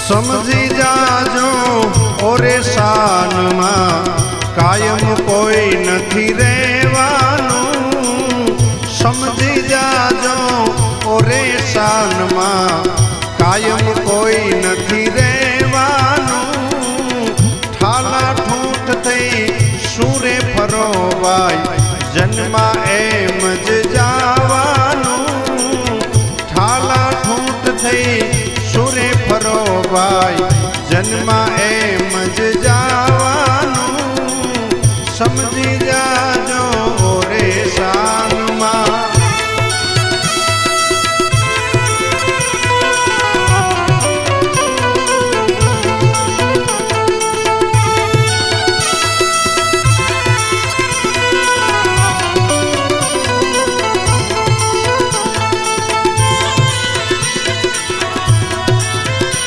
समझी जाजो ओरे शान में कायम कोई नहीं रेवानू। समझी जाजो ओरे शान में कायम कोई नहीं रेवानू। ठाला ठूठ थई सूरे फरोवाय जन्मा एम ज जावानू। ठाला ठूठ थई सूरे फरोवाय जन्मा एम ज जावानू। समझी जा